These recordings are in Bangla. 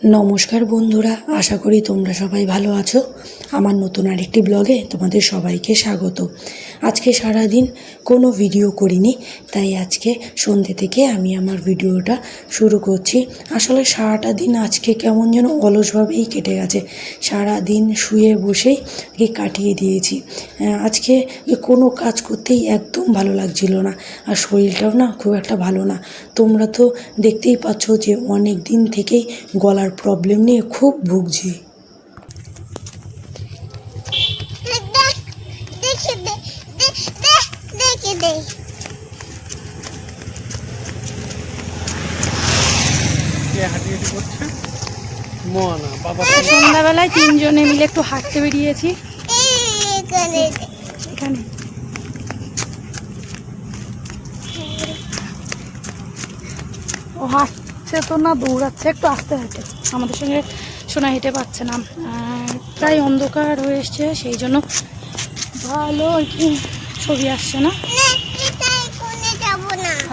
নমস্কার বন্ধুরা, আশা করি তোমরা সবাই ভালো আছো। আমার নতুন আরেকটি ব্লগে তোমাদের সবাইকে স্বাগত। আজকে সারাদিন কোনো ভিডিও করিনি, তাই আজকে সন্ধ্যে থেকে আমি আমার ভিডিওটা শুরু করছি। আসলে সারাটা দিন আজকে কেমন যেন অলসভাবেই কেটে গেছে। সারা দিন শুয়ে বসেই কাটিয়ে দিয়েছি। আজকে কোনো কাজ করতেই একদম ভালো লাগছিল না, আর শরীরটাও না খুব একটা ভালো না। তোমরা তো দেখতেই পাচ্ছ যে অনেক দিন থেকেই গলার প্রবলেম নিয়ে খুব ভুগছি। সন্ধ্যাবেলায় তিনজনে মিলে একটু হাঁটতে বেরিয়েছি। এখানে ও হাঁটছে তো না, দৌড়াচ্ছে, একটু আস্তে হাঁটে। আমাদের সঙ্গে সোনা হেঁটে পাচ্ছে না, আর প্রায় অন্ধকার হয়ে এসছে, সেই জন্য ভালো আর কি ছবি আসছে না।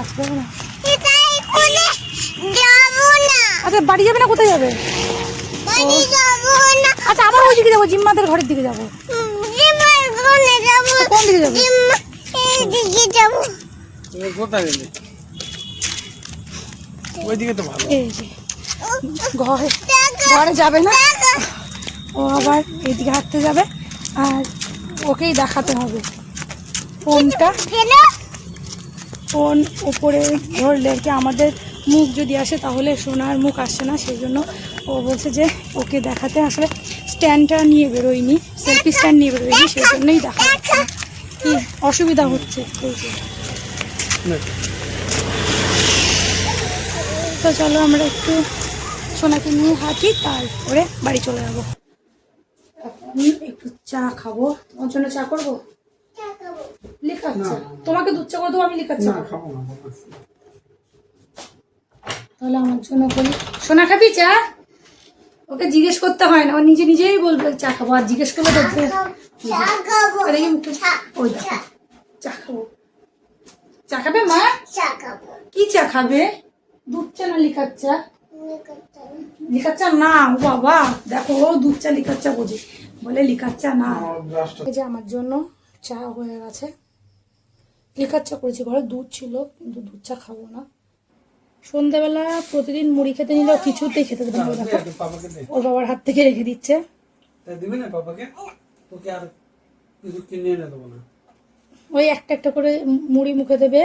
আসবে না? আচ্ছা, বাড়ি যাবে না? কোথায় যাবে? আচ্ছা, আবার ওই দিকে যাবো, জিম্মাদের ঘরের দিকে যাবো। কোন দিকে যাবো? ঘরে যাবে না, ও আবার এইদিকে হাঁটতে যাবে, আর ওকেই দেখাতে হবে ফোন উপরে ধরলে আর কি। আমাদের মুখ যদি আসে তাহলে সোনার মুখ আসছে না, সেই জন্য ও বলছে যে ওকে দেখাতে। আসলে স্ট্যান্ডটা নিয়ে বেরোয়নি, সেলফি স্ট্যান্ড নিয়ে বেরোয়নি, সেই জন্যই দেখা যাচ্ছে না, কি অসুবিধা হচ্ছে। তো চলো আমরা একটু সোনাকে নিয়ে হাঁটি, তারপরে বাড়ি চলে যাবো। একটু চা খাবো, তোমার জন্য চা করবো। লিখাচ্ছা তোমাকে দুধ চা করে দেবো, আমি লিখাচ্ছি তাহলে আমার জন্য বলি। সোনা খাবি চা? ওকে জিজ্ঞেস করতে হয় না, ও নিজে নিজেই বলবে চা খাবো, আর জিজ্ঞেস করলে তো ওই দেখো চা খাবো। চা খাবে মা? কি চা খাবে? দুধ চা না লিকার চা? লিকার চা না, ও বাবা দেখো, ও দুধ চা লিকার চা বোঝে, বলে লিকার চা না। এই যে আমার জন্য চা হয়ে গেছে, লিকার চা করেছি, ঘরে দুধ ছিল কিন্তু দুধ চা খাবো না। সন্ধ্যাবেলা প্রতিদিন মুড়ি খেতে নিলেও কিছুতেই খেতে দেবে না, দেখো ওর বাবার হাত থেকে রেখে দিচ্ছে। ওই একটা একটা করে মুড়ি মুখে দেবে,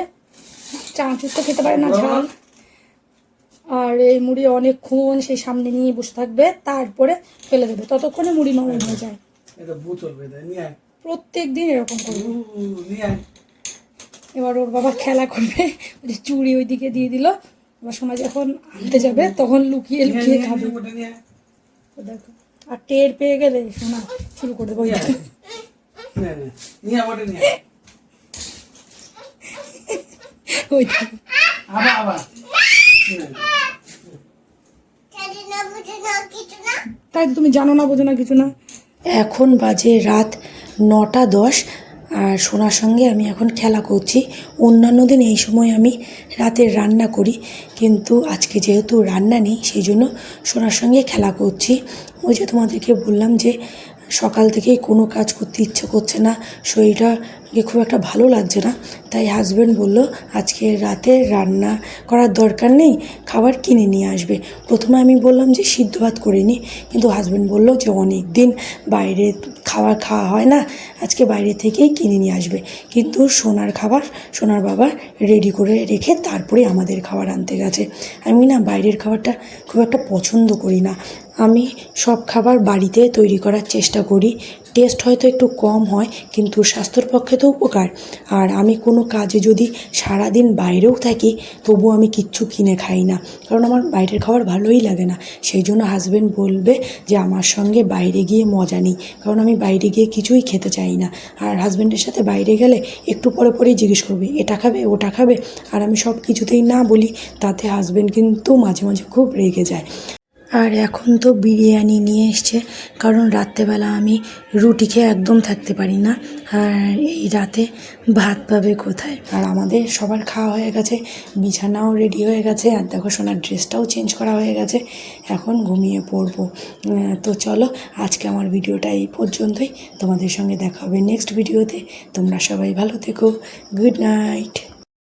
চানাচুর তো খেতে পারে না, ঝাল। আর এই মুড়ি অনেকক্ষণ সেই সামনে নিয়ে বসে থাকবে, তারপরে ফেলে দেবে, ততক্ষণে মুড়ি নরম হয়ে যায়। প্রত্যেক দিন এরকম করবে। এবার ওর বাবা খেলা করবে, চুড়ি ওইদিকে দিয়ে দিল। এবার সোনা যখন আনতে যাবে তখন লুকিয়ে লুকিয়ে খাবে, দেখো। আর টের পেয়ে গেলে সোনা শুরু করে দেবো। তাই তো, তুমি জানো না, বোঝো না, কিছু না। এখন বাজে রাত 9:10, আর সোনার সঙ্গে আমি এখন খেলা করছি। অন্যান্য দিন এই সময় আমি রাতের রান্না করি, কিন্তু আজকে যেহেতু রান্না নেই, সেই জন্য সোনার সঙ্গে খেলা করছি। ওই যে তোমাদেরকে বললাম যে সকাল থেকেই কোনো কাজ করতে ইচ্ছে করছে না, শরীরটা খুব একটা ভালো লাগছে না। তাই হাজব্যান্ড বলল আজকে রাতে রান্না করার দরকার নেই, খাবার কিনে নিয়ে আসবে। প্রথমে আমি বললাম যে সিদ্ধ ভাত করে নিই, কিন্তু হাজব্যান্ড বলল যে অনেক দিন বাইরে খাওয়া হয় না, আজকে বাইরে থেকেই কিনে নিয়ে আসবে। কিন্তু সোনার খাবার সোনার বাবা রেডি করে রেখে তারপরে আমাদের খাবার আনতে গেছে। আমি না বাইরের খাবারটা খুব একটা পছন্দ করি না। আমি সব খাবার বাড়িতে তৈরি করার চেষ্টা করি। টেস্ট হয়তো একটু কম হয়, কিন্তু স্বাস্থ্যের পক্ষে তো উপকার। আর আমি কোনো কাজে যদি সারাদিন বাইরেও থাকি, তবু আমি কিচ্ছু কিনে খাই না, কারণ আমার বাইরের খাবার ভালোই লাগে না। সেই জন্য হাজব্যান্ড বলবে যে আমার সঙ্গে বাইরে গিয়ে মজা নিই, কারণ আমি বাইরে গিয়ে কিছুই খেতে চাই না। আর হাজব্যান্ডের সাথে বাইরে গেলে একটু পরে পরেই জিজ্ঞেস করবে এটা খাবে ওটা খাবে, আর আমি সব কিছুতেই না বলি, তাতে হাজব্যান্ড কিন্তু মাঝে মাঝে খুব রেগে যায়। আর এখন তো বিরিয়ানি নিয়ে এসছে, কারণ রাত্রেবেলা আমি রুটি খেয়ে একদম থাকতে পারি না, আর এই রাতে ভাত পাবে কোথায়। আর আমাদের সবার খাওয়া হয়ে গেছে, বিছানাও রেডি হয়ে গেছে, আর দেখো সোনার ড্রেসটাও চেঞ্জ করা হয়ে গেছে, এখন ঘুমিয়ে পড়বো। তো চলো আজকে আমার ভিডিওটা এই পর্যন্তই, তোমাদের সঙ্গে দেখা হবে নেক্সট ভিডিওতে। তোমরা সবাই ভালো থেকো, গুড নাইট।